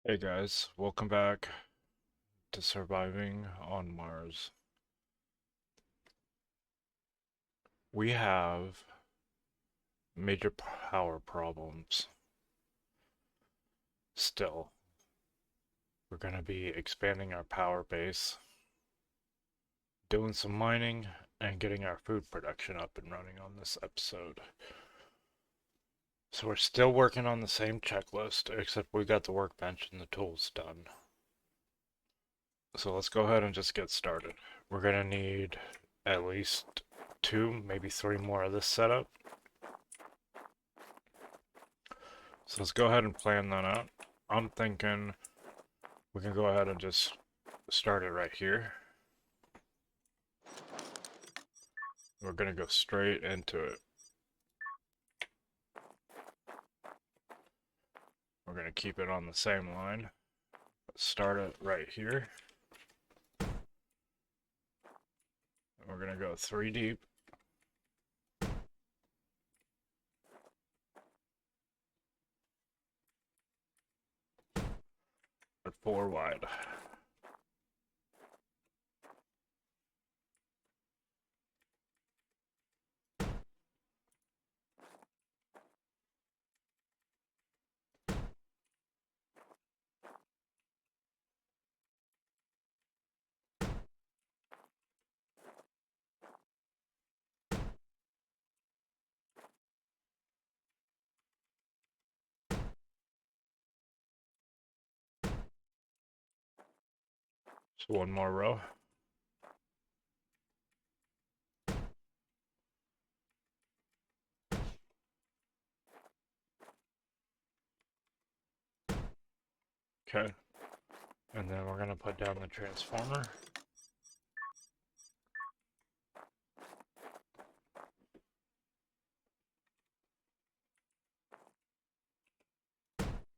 Hey guys, welcome back to Surviving on Mars. We have major power problems still. We're going to be expanding our power base, doing some mining, and getting our food production up and running on this episode. So we're still working on the same checklist, except we got the workbench and the tools done. So let's go ahead and just get started. We're going to need at least two, maybe three more of this setup. So let's go ahead and plan that out. I'm thinking we can go ahead and just start it right here. We're going to go straight into it. We're going to keep it on the same line. Start it right here. We're going to go 3 deep. And 4 wide. So one more row. Okay. And then we're going to put down the transformer.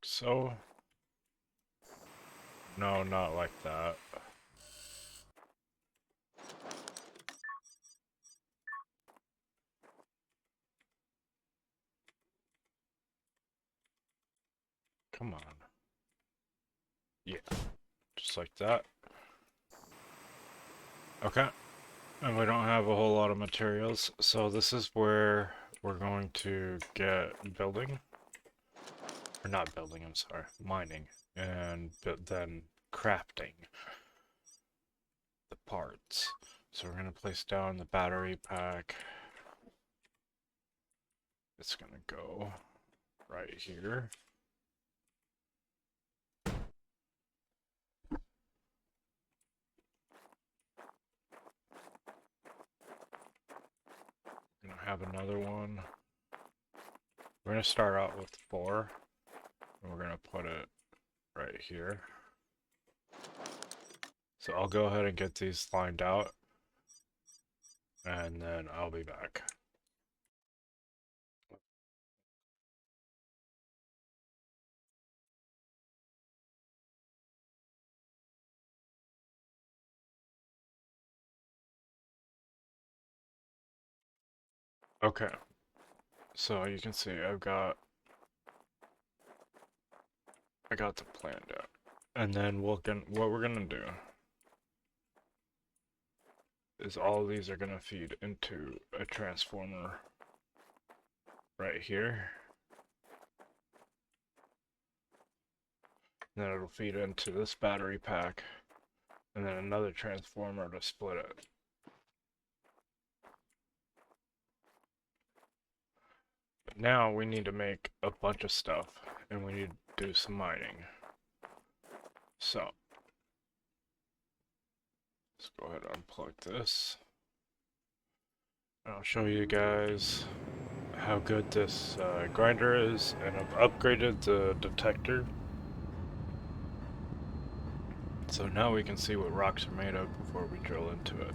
So, no, not like that. Come on. Yeah, just like that. Okay. And we don't have a whole lot of materials, so this is where we're going to get building. Or not building, I'm sorry, mining. And then crafting the parts. So we're going to place down the battery pack. It's going to go right here. We're going to have another one. We're going to start out with 4. And we're going to put it right here. So I'll go ahead and get these lined out. And then I'll be back. Okay. So you can see I got the planned out. And then what we're gonna do is all these are gonna feed into a transformer right here. And then it'll feed into this battery pack, and then another transformer to split it. But now we need to make a bunch of stuff, and we need to do some mining. So let's go ahead and unplug this. And I'll show you guys how good this grinder is, and I've upgraded the detector. So now we can see what rocks are made of before we drill into it.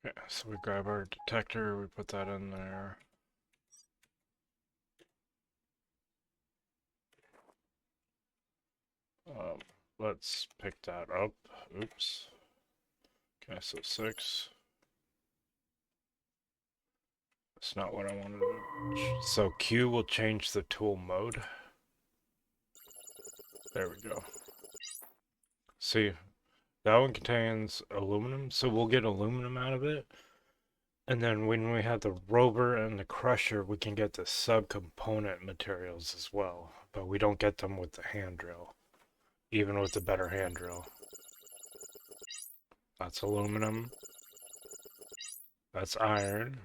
Okay, so we grab our detector, we put that in there. Um, let's pick that up. Oops. Okay, so 6. That's not what I wanted to... So Q will change the tool mode. There we go. See, that one contains aluminum, so we'll get aluminum out of it. And then when we have the rover and the crusher, we can get the subcomponent materials as well. But we don't get them with the hand drill, even with the better hand drill. That's aluminum. That's iron.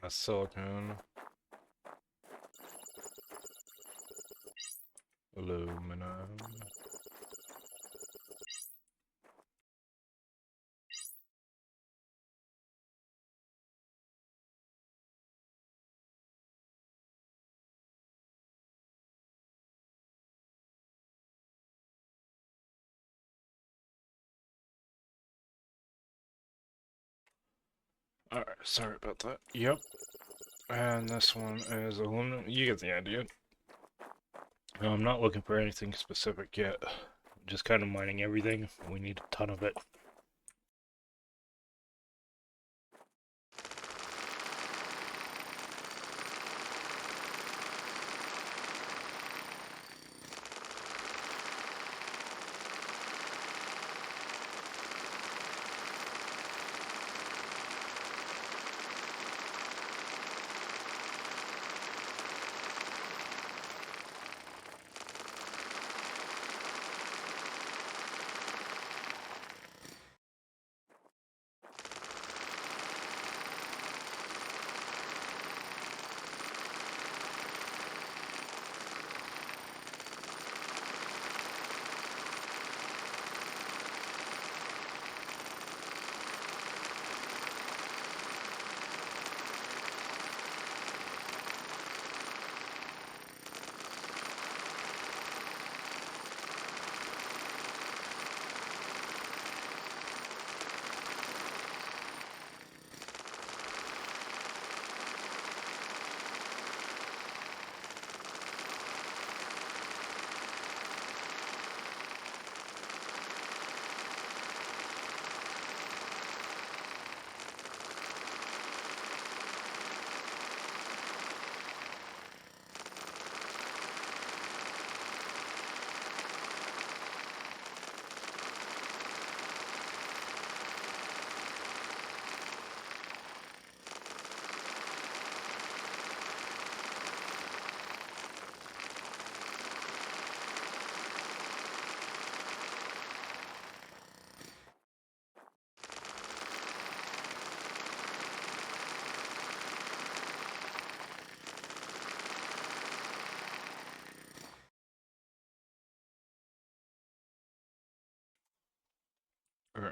That's silicone. Aluminum. Alright, sorry about that. Yep. And this one is aluminum. You get the idea. No, I'm not looking for anything specific yet. Just kind of mining everything. We need a ton of it.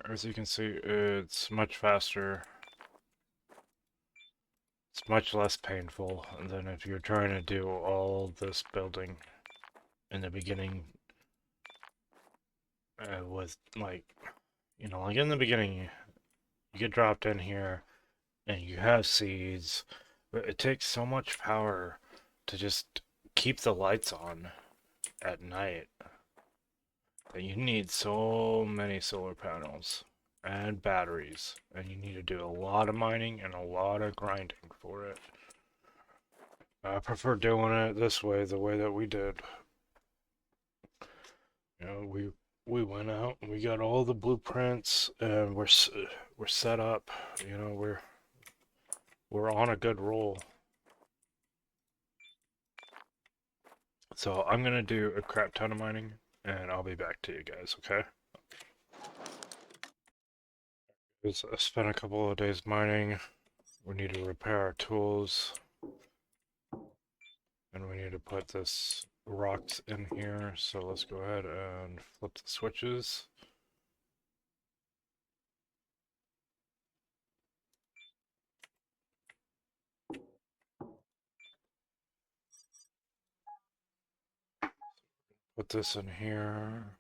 As you can see, it's much faster. It's much less painful than if you're trying to do all this building in the beginning with, like, like in the beginning, you get dropped in here and you have seeds, but it takes so much power to just keep the lights on at night that you need so many solar panels and batteries, and you need to do a lot of mining and a lot of grinding for it. I prefer doing it this way, the way that we did. We went out and we got all the blueprints, and we're set up. We're on a good roll. So I'm gonna do a crap ton of mining, and I'll be back to you guys. Okay? I spent a couple of days mining. We need to repair our tools, and we need to put this rocks in here. So let's go ahead and flip the switches. Put this in here.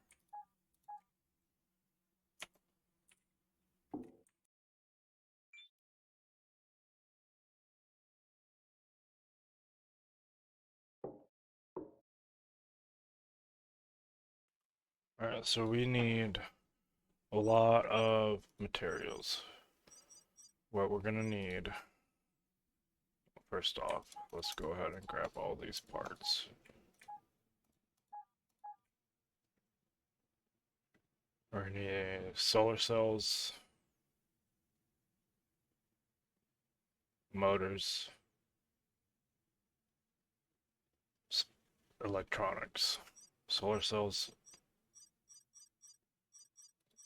Alright, so we need a lot of materials. What we're gonna need, first off, let's go ahead and grab all these parts. We're gonna need solar cells, motors, electronics. Solar cells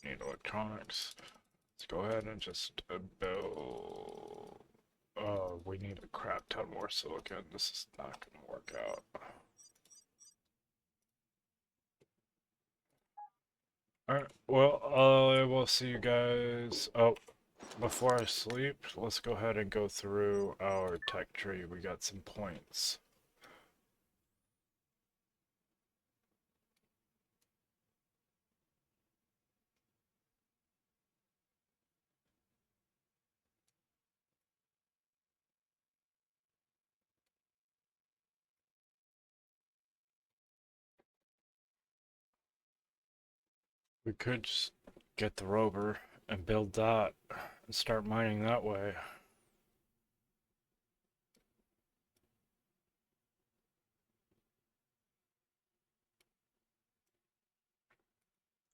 need electronics. Let's go ahead and just build. Oh, we need a crap ton more silicon. This is not gonna work out. Alright, well, I will see you guys. Oh, before I sleep, let's go ahead and go through our tech tree. We got some points. We could just get the rover and build that and start mining that way.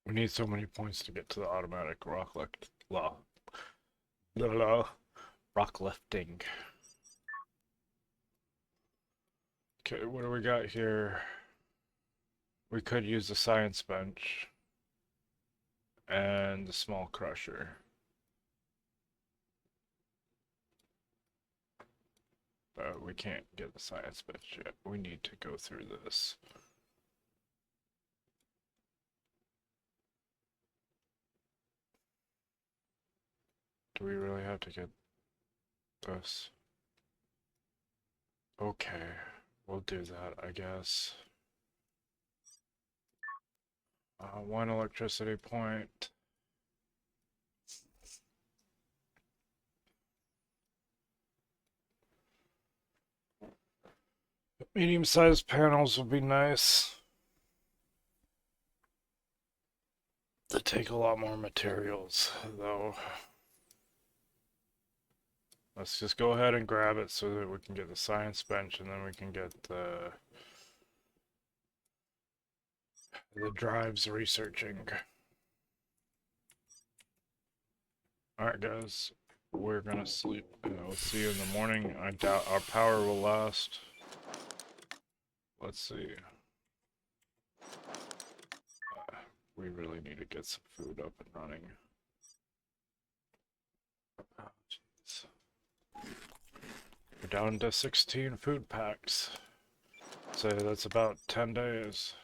We need so many points to get to the automatic rock lifting. Okay, what do we got here? We could use the science bench and the small crusher. But we can't get the science bench yet. We need to go through this. Do we really have to get this? Okay, we'll do that, I guess. One electricity point. Medium-sized panels would be nice. They take a lot more materials, though. Let's just go ahead and grab it so that we can get the science bench, and then we can get the drives researching. Alright guys, we're gonna sleep. We'll see you in the morning. I doubt our power will last. Let's see. We really need to get some food up and running. Oh, jeez. We're down to 16 food packs. So that's about 10 days.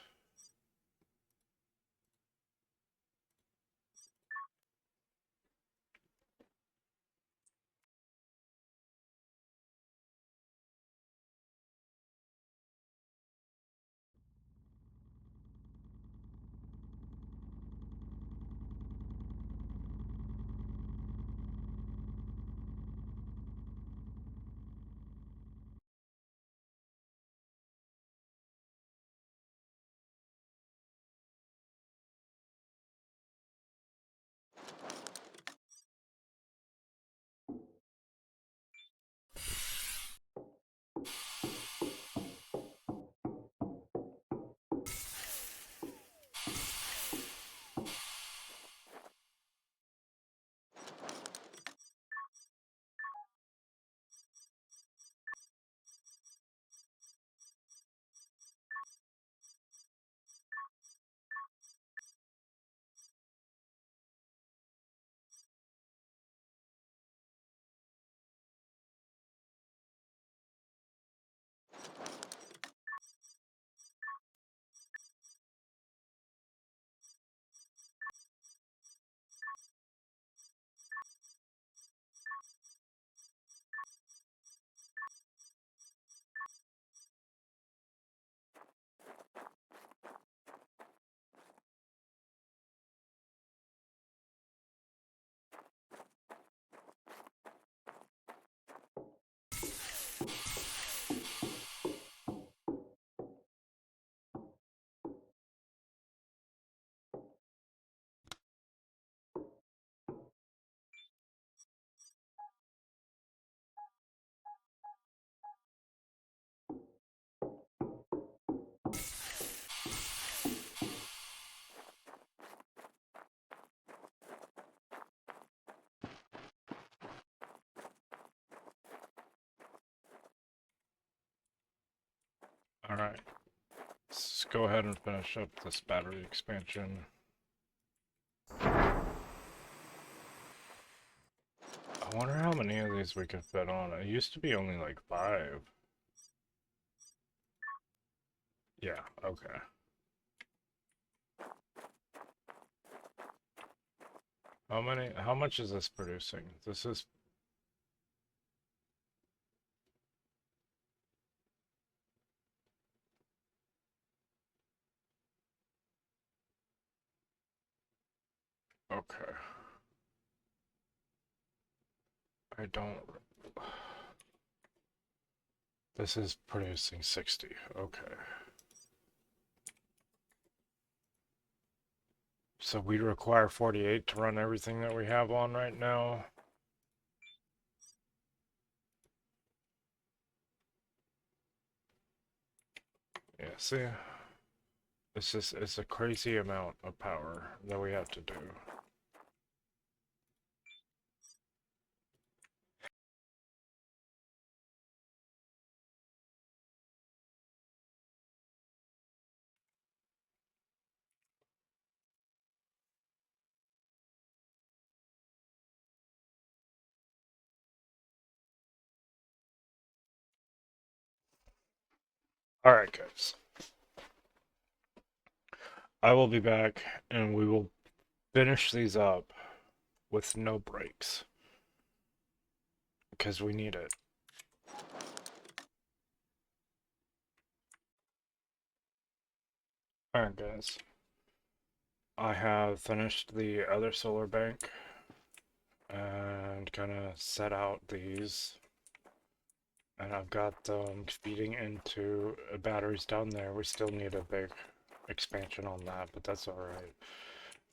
Let's go ahead and finish up this battery expansion. I wonder how many of these we can fit on. It used to be only like 5. Yeah, okay. How much is this producing? This is, okay. I don't, this is producing 60, okay. So we require 48 to run everything that we have on right now. Yeah, see? It's a crazy amount of power that we have to do. Alright, guys. I will be back and we will finish these up with no breaks. Because we need it. Alright, guys. I have finished the other solar bank and kind of set out these. And I've got them feeding into batteries down there. We still need a big expansion on that, but that's alright.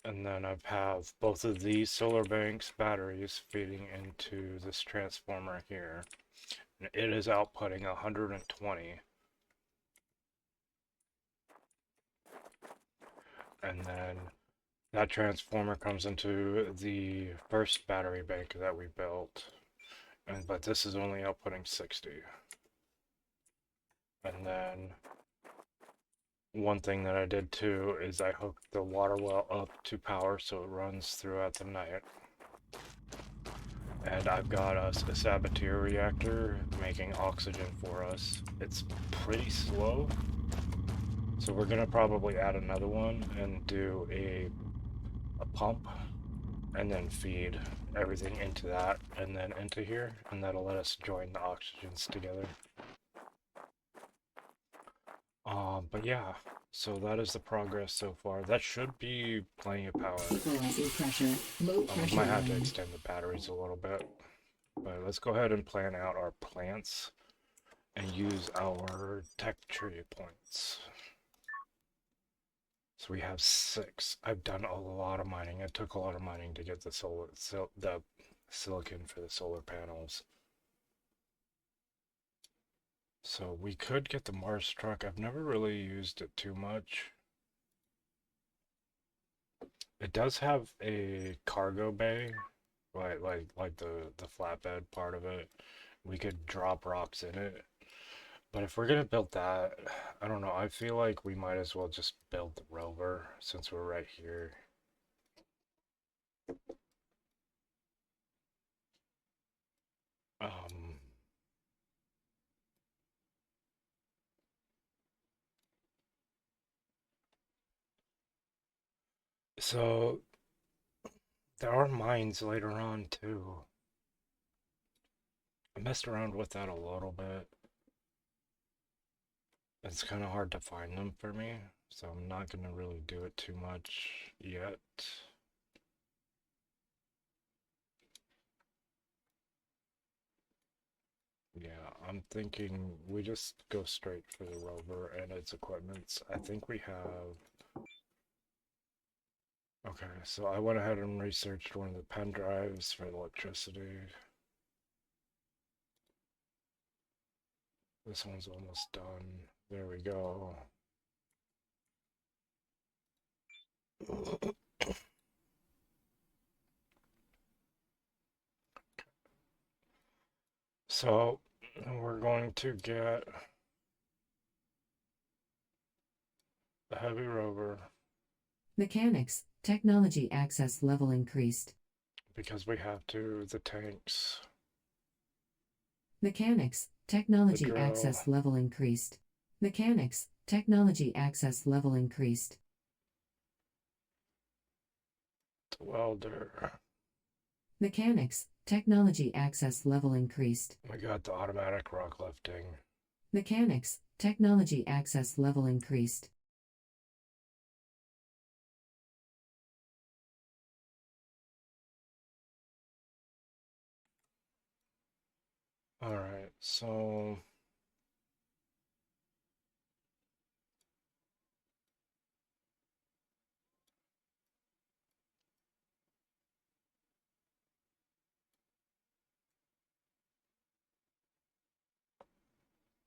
And then I have both of these solar banks batteries feeding into this transformer here. And it is outputting 120. And then that transformer comes into the first battery bank that we built. But this is only outputting 60. And then one thing that I did too is I hooked the water well up to power so it runs throughout the night. And I've got us a saboteur reactor making oxygen for us. It's pretty slow, so we're gonna probably add another one and do a pump and then feed everything into that and then into here, and that'll let us join the oxygens together. But yeah, so that is the progress so far. That should be plenty of power. Equalizing pressure. Low pressure. Might have to extend the batteries a little bit. But let's go ahead and plan out our plants and use our tech tree points. So we have 6. I've done a lot of mining. It took a lot of mining to get the silicon for the solar panels. So we could get the Mars truck. I've never really used it too much. It does have a cargo bay, like the flatbed part of it. We could drop rocks in it. But if we're gonna build that, I don't know, I feel like we might as well just build the rover since we're right here. Um, so there are mines later on too. I messed around with that a little bit. It's kind of hard to find them for me, so I'm not gonna really do it too much yet. Yeah, I'm thinking we just go straight for the rover and its equipments. I think we have... Okay, so I went ahead and researched one of the pen drives for electricity. This one's almost done. There we go. So we're going to get Heavy rover. Mechanics, technology access level increased. Because we have to. The tanks. Mechanics, The technology drill. access level increased. Mechanics, technology access level increased. The welder. Mechanics, technology access level increased. We got the automatic rock lifting. Mechanics, technology access level increased. Alright, so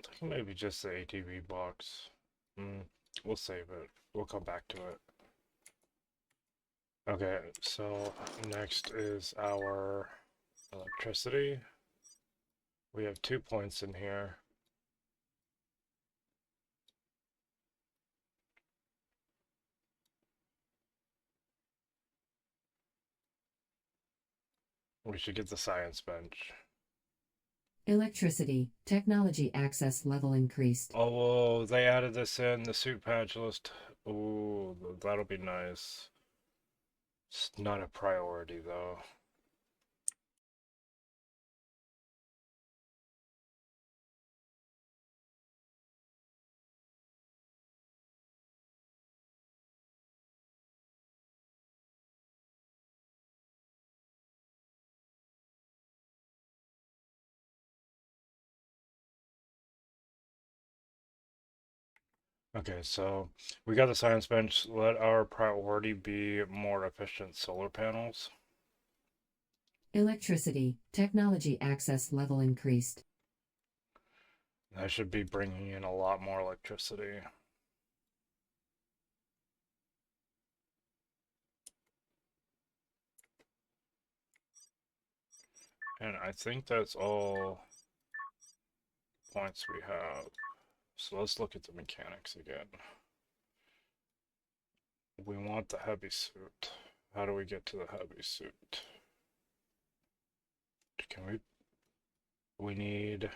I think maybe just the ATV box. We'll save it. We'll come back to it. Okay, so next is our electricity. We have 2 points in here. We should get the science bench. Electricity, technology access level increased. Oh, well, they added this in the suit patch list. Ooh, that'll be nice. It's not a priority though. Okay, so we got the science bench. Let our priority be more efficient solar panels. Electricity, technology access level increased. That should be bringing in a lot more electricity. And I think that's all points we have. So let's look at the mechanics again. We want the heavy suit. How do we get to the heavy suit? Can we need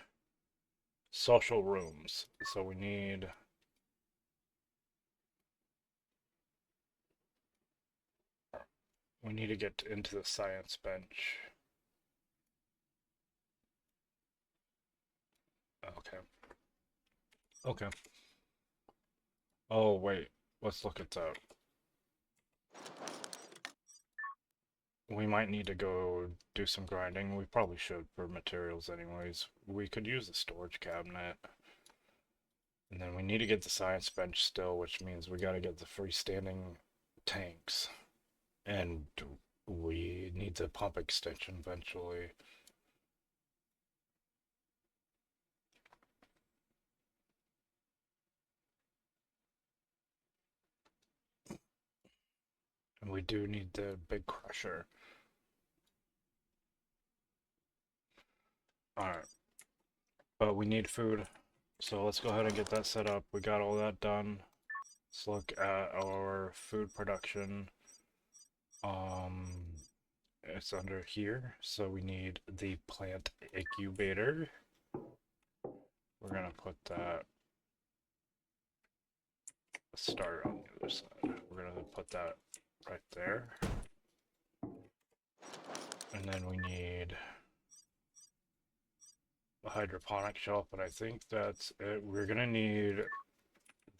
social rooms. So we need to get into the science bench. Okay. Okay. Oh, wait. Let's look at that. We might need to go do some grinding. We probably should for materials anyways. We could use the storage cabinet. And then we need to get the science bench still, which means we gotta get the freestanding tanks. And we need the pump extension eventually. And we do need the big crusher. Alright. But we need food. So let's go ahead and get that set up. We got all that done. Let's look at our food production. It's under here. So we need the plant incubator. We're gonna put that start on the other side. We're gonna put that right there. And then we need a hydroponic shelf, but I think that's it. We're gonna need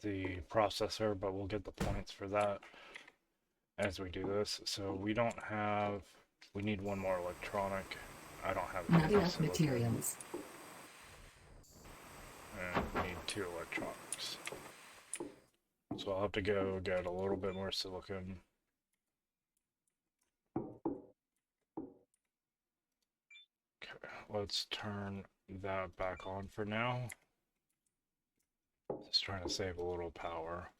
the processor, but we'll get the points for that as we do this. So we need one more electronic. I don't have Not any enough silicon. materials. And we need 2 electronics. So I'll have to go get a little bit more silicon. Okay, let's turn that back on for now. Just trying to save a little power.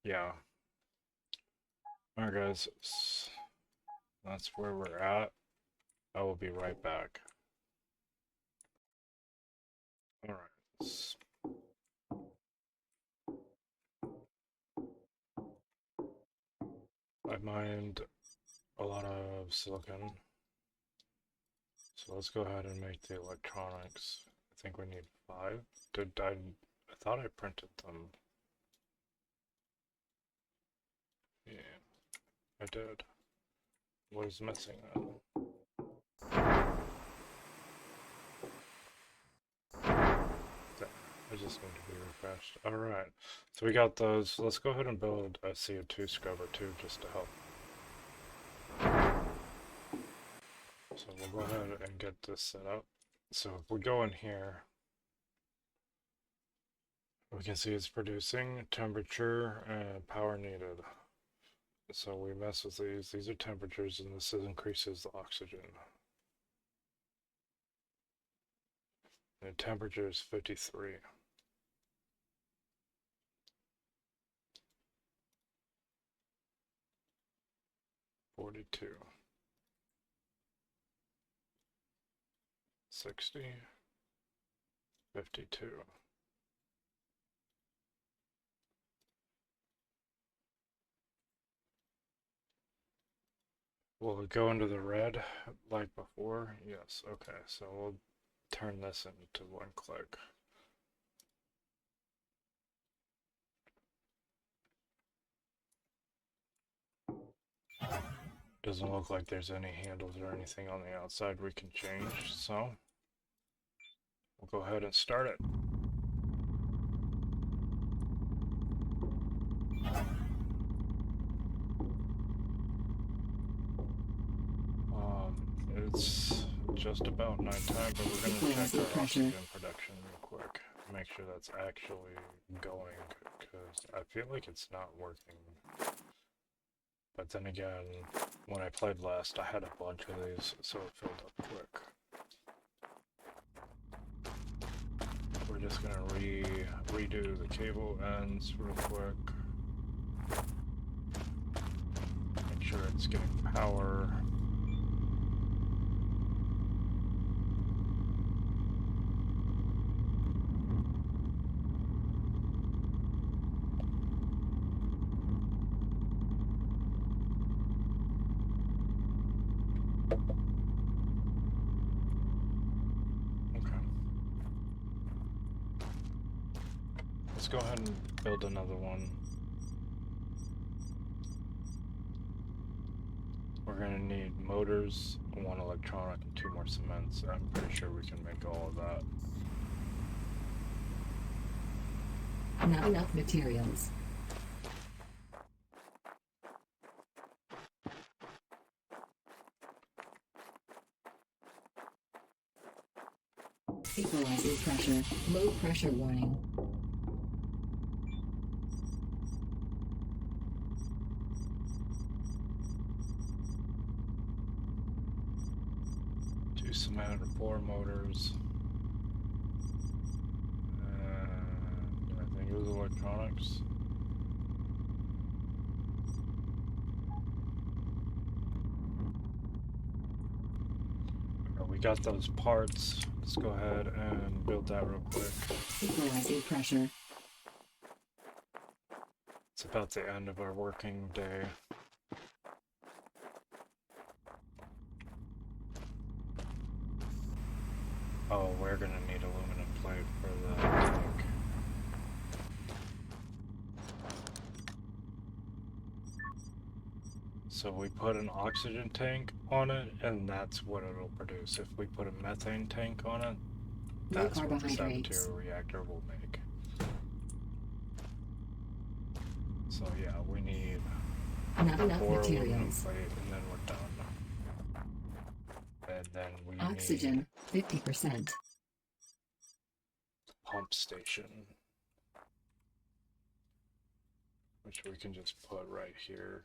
Yeah. Alright guys, that's where we're at. I will be right back. Alright. I mined a lot of silicon. So let's go ahead and make the electronics. I think we need 5. I thought I printed them. Yeah, I did. What is missing then? There. I just need to be refreshed. Alright, so we got those. Let's go ahead and build a CO2 scrubber too, just to help. So we'll go ahead and get this set up. So if we go in here, we can see it's producing temperature and power needed. So we mess with these. These are temperatures, and this increases the oxygen. The temperature is 53. 42. 60. 52. Will it go into the red like before? Yes, okay, so we'll turn this into one click. Doesn't look like there's any handles or anything on the outside we can change, so we'll go ahead and start it. It's just about nighttime, but we're going to check our oxygen production real quick. Make sure that's actually going, because I feel like it's not working. But then again, when I played last, I had a bunch of these, so it filled up quick. We're just going to redo the cable ends real quick. Make sure it's getting power. Let's go ahead and build another one. We're going to need motors, 1 electronic, and 2 more cements. I'm pretty sure we can make all of that. Not enough materials. Equalizing pressure. Low pressure warning. Cement or 4 motors. And I think it was electronics. We got those parts. Let's go ahead and build that real quick. Equalizing pressure. It's about the end of our working day. Oh, we're gonna need aluminum plate for the tank. So we put an oxygen tank on it, and that's what it'll produce. If we put a methane tank on it, that's what the saboteur reactor will make. So yeah, we need 4 aluminum plate, and then we're done. And then we oxygen, 50%. Pump station, which we can just put right here.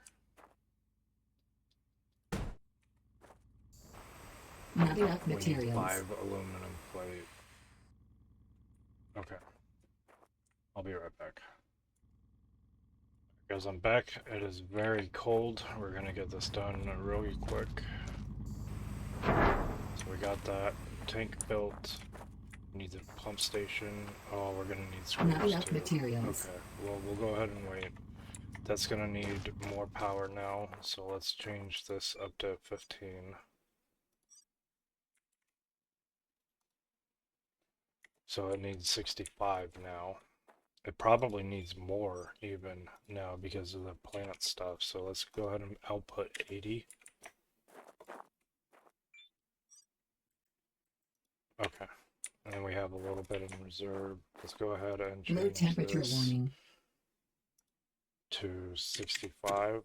Not enough materials. We need 5 aluminum plate. Okay. I'll be right back. Because I'm back. It is very cold. We're gonna get this done really quick. So we got that tank built. We need the pump station. Oh, we're gonna need screws not enough too. materials. Okay. Well, we'll go ahead and wait. That's gonna need more power now, so let's change this up to 15. So it needs 65 now. It probably needs more even now because of the plant stuff. So let's go ahead and output 80. Okay. And then we have a little bit in reserve. Let's go ahead and Low change temperature this warning. to 65.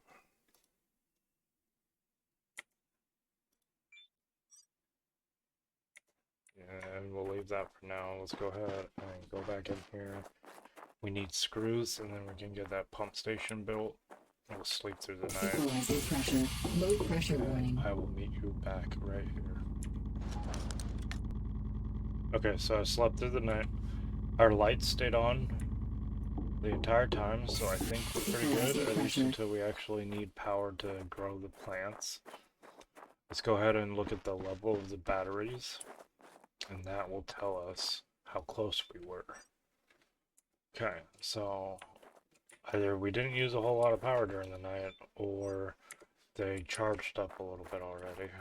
And we'll leave that for now. Let's go ahead and go back in here. We need screws, and then we can get that pump station built. We'll sleep through the night. Equalizing pressure. Low pressure warning. I will meet you back right here. Okay, so I slept through the night. Our lights stayed on the entire time, so I think we're pretty good, at least until we actually need power to grow the plants. Let's go ahead and look at the level of the batteries, and that will tell us how close we were. Okay, so either we didn't use a whole lot of power during the night, or they charged up a little bit already.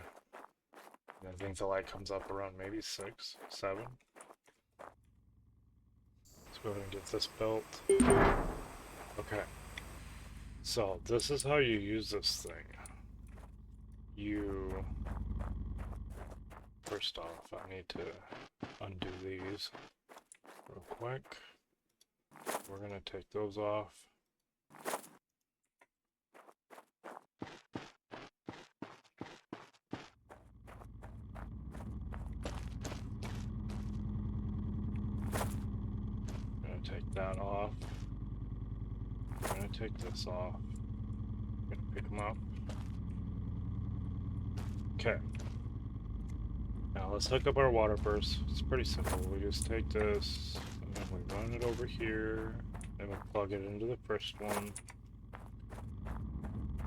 I think the light comes up around maybe 6, 7. Let's go ahead and get this built. Okay. So, this is how you use this thing. You... First off, I need to undo these real quick. We're gonna take those off. Take that off. I'm gonna take this off. I'm gonna pick them up. Okay. Now let's hook up our water burst. It's pretty simple. We just take this and then we run it over here. Then we plug it into the first one.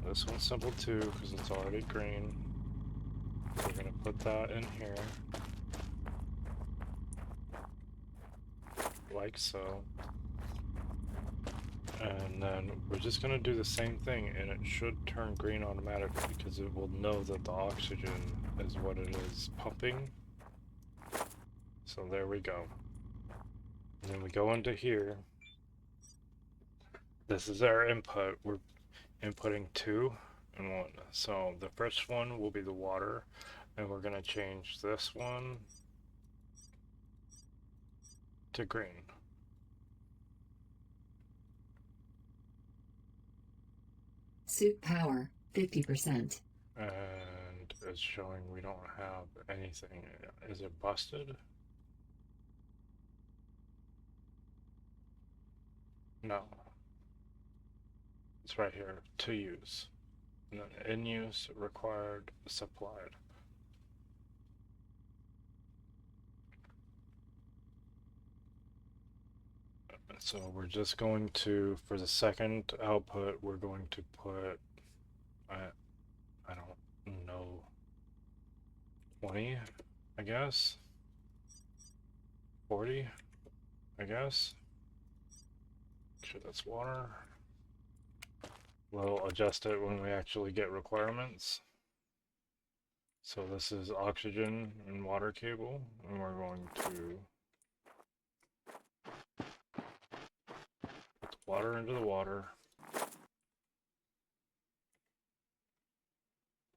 This one's simple too because it's already green. So we're gonna put that in here. Like so. And then we're just going to do the same thing, and it should turn green automatically because it will know that the oxygen is what it is pumping. So there we go. And then we go into here. This is our input. We're inputting 2 and 1. So the first one will be the water, and we're going to change this one to green. Suit power, 50%. And it's showing we don't have anything. Is it busted? No. It's right here, to use. And then in use, required, supplied. So we're just going to, for the second output, we're going to put, I don't know, 20, I guess? 40, I guess? Sure, that's water. We'll adjust it when we actually get requirements. So this is oxygen and water cable, and we're going to put the water into the water.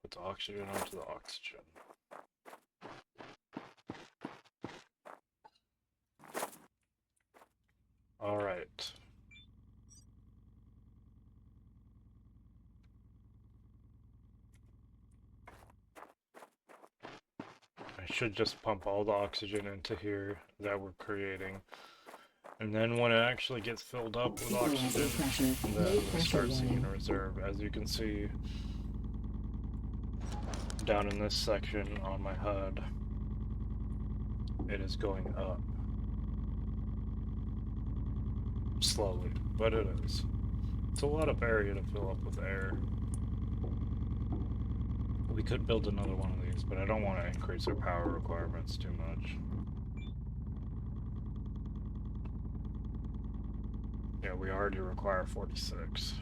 Put the oxygen onto the oxygen. All right. I should just pump all the oxygen into here that we're creating. And then when it actually gets filled up with oxygen, then we'll start seeing a reserve. As you can see down in this section on my HUD, it is going up. Slowly, but it is. It's a lot of area to fill up with air. We could build another one of these, but I don't want to increase our power requirements too much. Yeah, we already require 46.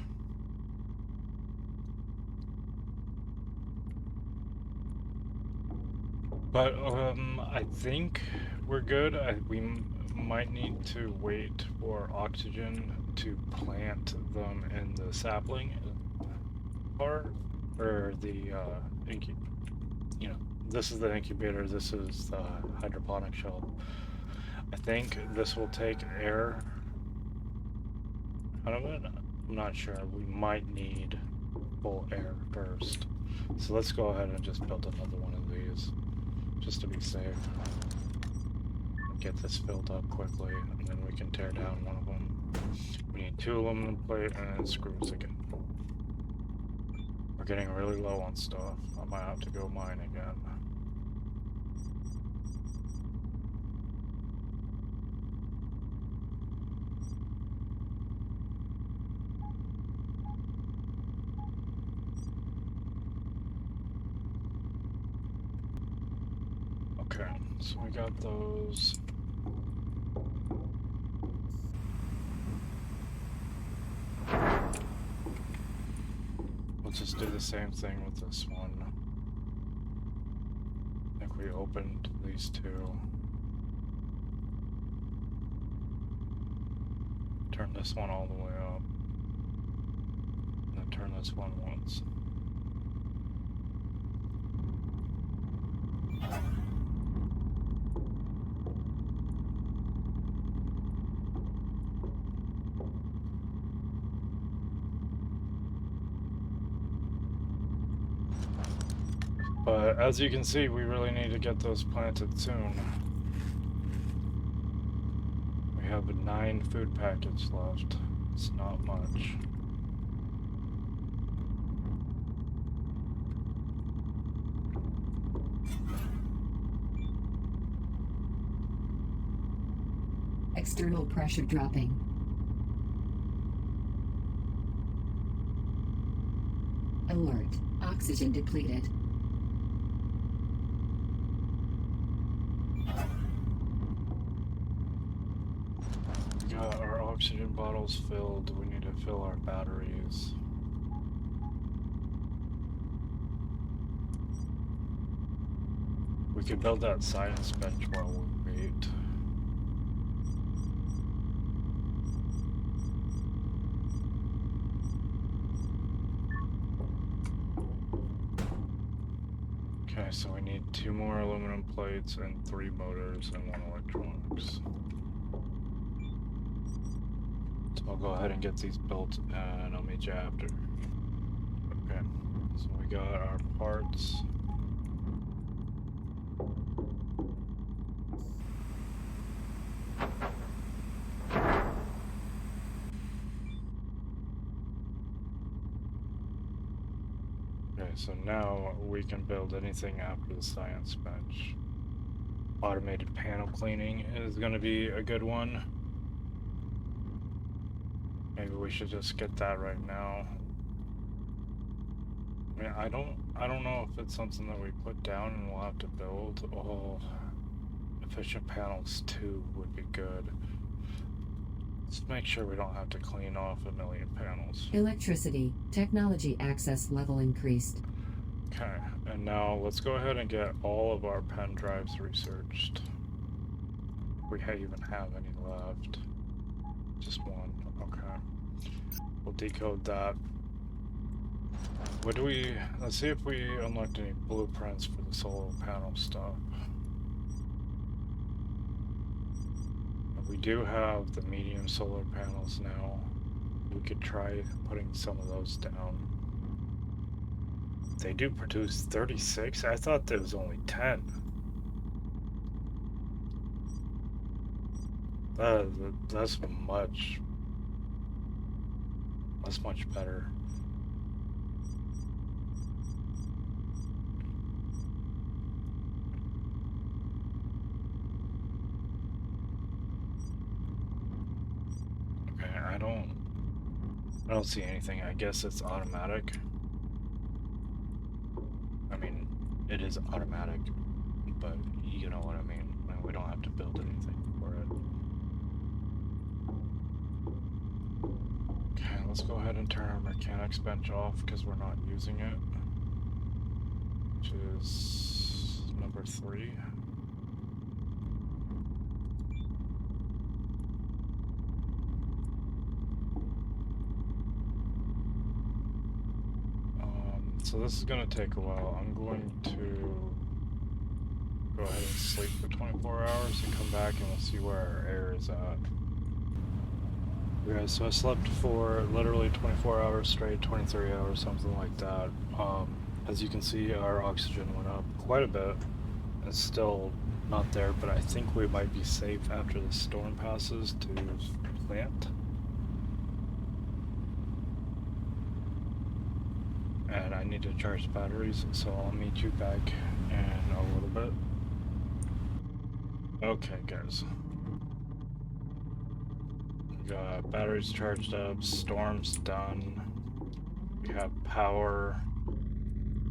But I think we're good. Might need to wait for oxygen to plant them in the sapling part, or the you know, this is the incubator, this is the hydroponic shelf. I think this will take air out of it. I'm not sure. We might need full air first. So let's go ahead and just build another one of these, just to be safe. Get this filled up quickly, and then we can tear down one of them. We need 2 aluminum plate and screws again. We're getting really low on stuff. I might have to go mine again. Okay, so we got those. We'll just do the same thing with this one. I think we opened these 2. Turn this one all the way up. And then turn this one once. But as you can see, we really need to get those planted soon. We have 9 food packets left. It's not much. External pressure dropping. Alert. Oxygen depleted. We got our oxygen bottles filled. We need to fill our batteries. We could build that science bench while we wait. Okay, so we need 2 more aluminum plates and 3 motors and 1 electronics. So I'll go ahead and get these built and I'll meet you after. Okay, so we got our parts. Okay, so now we can build anything after the science bench. Automated panel cleaning is going to be a good one. Maybe we should just get that right now. I mean, I don't know if it's something that we put down and we'll have to build. Oh, efficient panels 2 would be good. Let's make sure we don't have to clean off 1,000,000 panels. Electricity. Technology access level increased. Okay, and now let's go ahead and get all of our pen drives researched. If we even have any left. Just 1, okay. We'll decode that. Let's see if we unlocked any blueprints for the solar panel stuff. We do have the medium solar panels now. We could try putting some of those down. They do produce 36? I thought there was only 10. That's much better. Okay, I don't see anything. I guess it's automatic. I mean, it is automatic, but you know what I mean. We don't have to build anything for it. Okay, let's go ahead and turn our mechanics bench off because we're not using it. Which is number for 3. So this is going to take a while. I'm going to go ahead and sleep for 24 hours and come back and we'll see where our air is at. Okay, so I slept for literally 24 hours straight, 23 hours, something like that. As you can see, our oxygen went up quite a bit. It's still not there, but I think we might be safe after the storm passes to plant. And I need to charge the batteries, so I'll meet you back in a little bit. Okay, guys. We got batteries charged up, storm's done. We have power.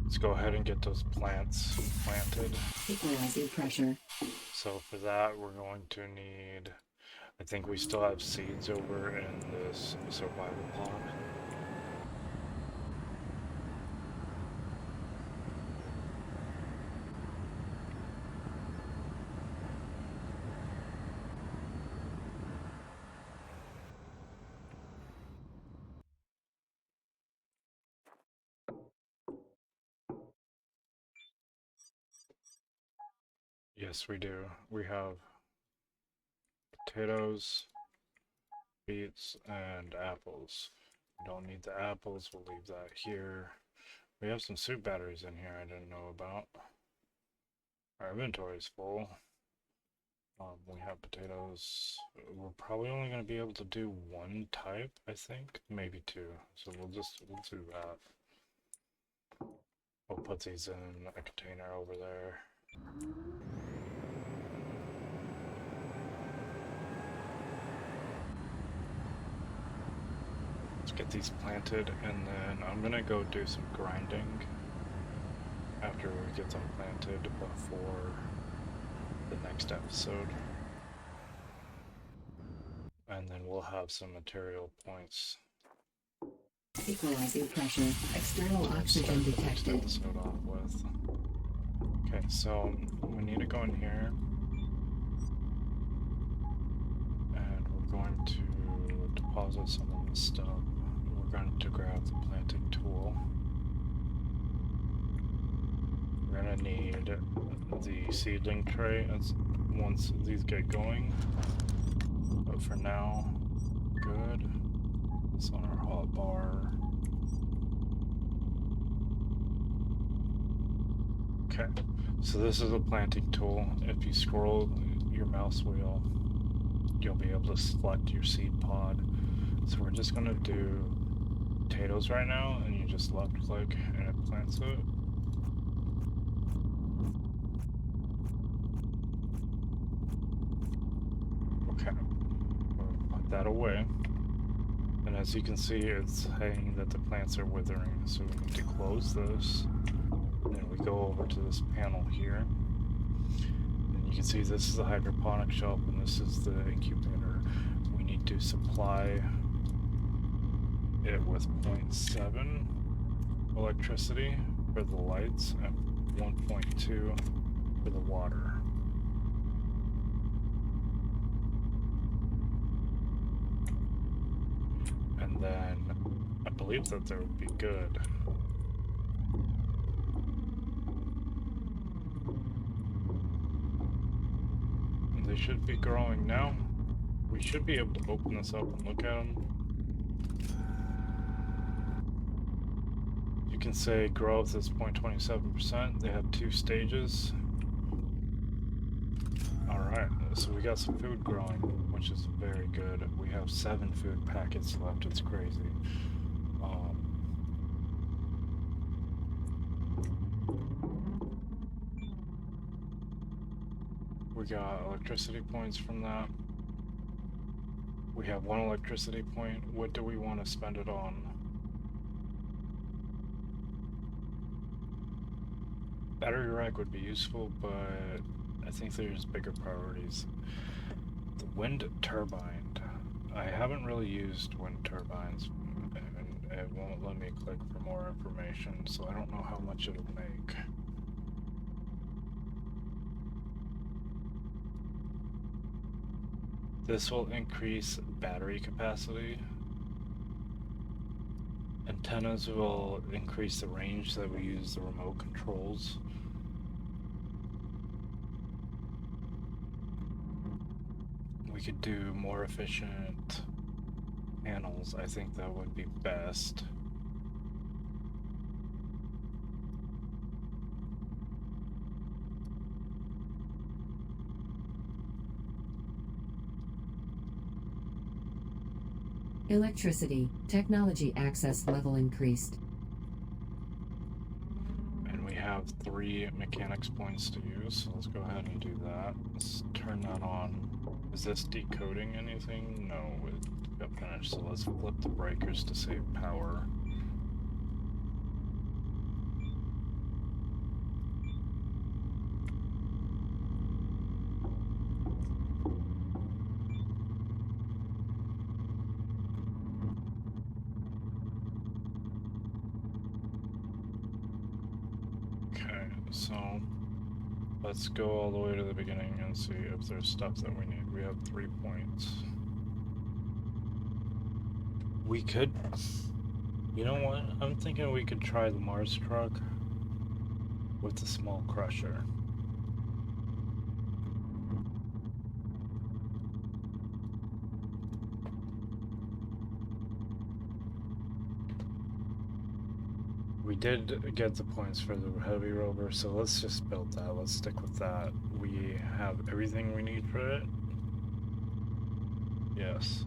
Let's go ahead and get those plants planted. Equalizing pressure. So for that, we're going to need, I think we still have seeds over in this survival pod. Yes, we do. We have potatoes, beets, and apples. We don't need the apples, we'll leave that here. We have some soup batteries in here I didn't know about. Our inventory is full. We have potatoes. We're probably only going to be able to do one type, I think. Maybe 2. So we'll do that. We'll put these in a container over there. Let's get these planted, and then I'm gonna go do some grinding after we get them planted before the next episode. And then we'll have some material points. Equalizing pressure. External oxygen detected. Episode off with. Okay, so we need to go in here, and we're going to deposit some of this stuff. We're going to grab the planting tool. We're going to need the seedling tray once these get going. But for now, good. It's on our hot bar. Okay, so this is a planting tool. If you scroll your mouse wheel, you'll be able to select your seed pod. So we're just gonna do potatoes right now, and you just left click and it plants it. Okay, we'll put that away. And as you can see, it's saying that the plants are withering, so we need to close this. And then we go over to this panel here. And you can see this is the hydroponic shelf and this is the incubator. We need to supply it with 0.7 electricity for the lights and 1.2 for the water. And then I believe that there would be good. And they should be growing now. We should be able to open this up and look at them. You can say growth is 0.27%. They have 2 stages. Alright, so we got some food growing, which is very good. We have 7 food packets left, it's crazy. We got electricity points from that. We have 1 electricity point. What do we want to spend it on? Battery rack would be useful, but I think there's bigger priorities. The wind turbine. I haven't really used wind turbines, and it won't let me click for more information, so I don't know how much it'll make. This will increase battery capacity. Antennas will increase the range that we use the remote controls. We could do more efficient panels. I think that would be best. Electricity, technology access level increased. And we have 3 mechanics points to use, so let's go ahead and do that. Let's turn that on. Is this decoding anything? No, it got finished, so let's flip the breakers to save power. Okay, so let's go all the way to the beginning and see if there's stuff that we need. We have 3 points. We could... You know what? I'm thinking we could try the Mars truck with the small crusher. We did get the points for the heavy rover, so let's just build that. Let's stick with that. We have everything we need for it. Yes.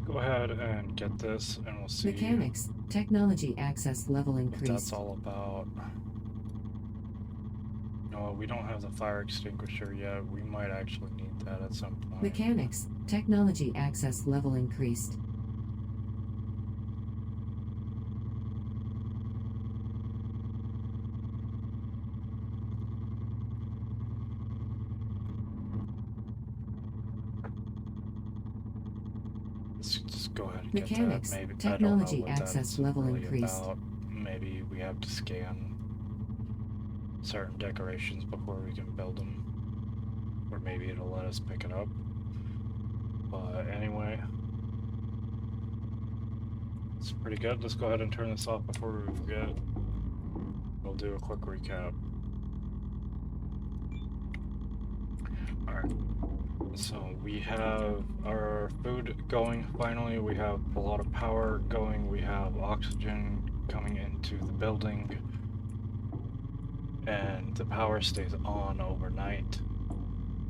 Go ahead and get this, and we'll see. Mechanics, technology access level increased. What that's all about. No, we don't have the fire extinguisher yet. We might actually need that at some point. Mechanics, technology access level increased. Just go ahead and Mechanics, get that. Maybe technology I don't know what access that's level really increased. about. Maybe we have to scan certain decorations before we can build them, or maybe it'll let us pick it up. But anyway, it's pretty good. Let's go ahead and turn this off before we forget. We'll do a quick recap. Alright, so we have our food going finally, we have a lot of power going, we have oxygen coming into the building, and the power stays on overnight.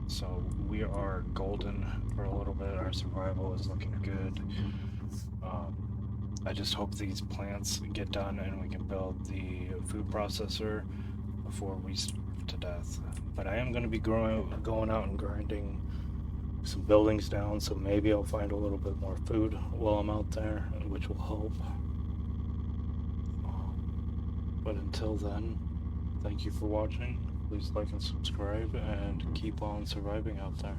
So we are golden for a little bit, our survival is looking good. I just hope these plants get done and we can build the food processor before we starve to death. But I am going to be going out and grinding some buildings down, so maybe I'll find a little bit more food while I'm out there, which will help. But until then, thank you for watching. Please like and subscribe, and keep on surviving out there.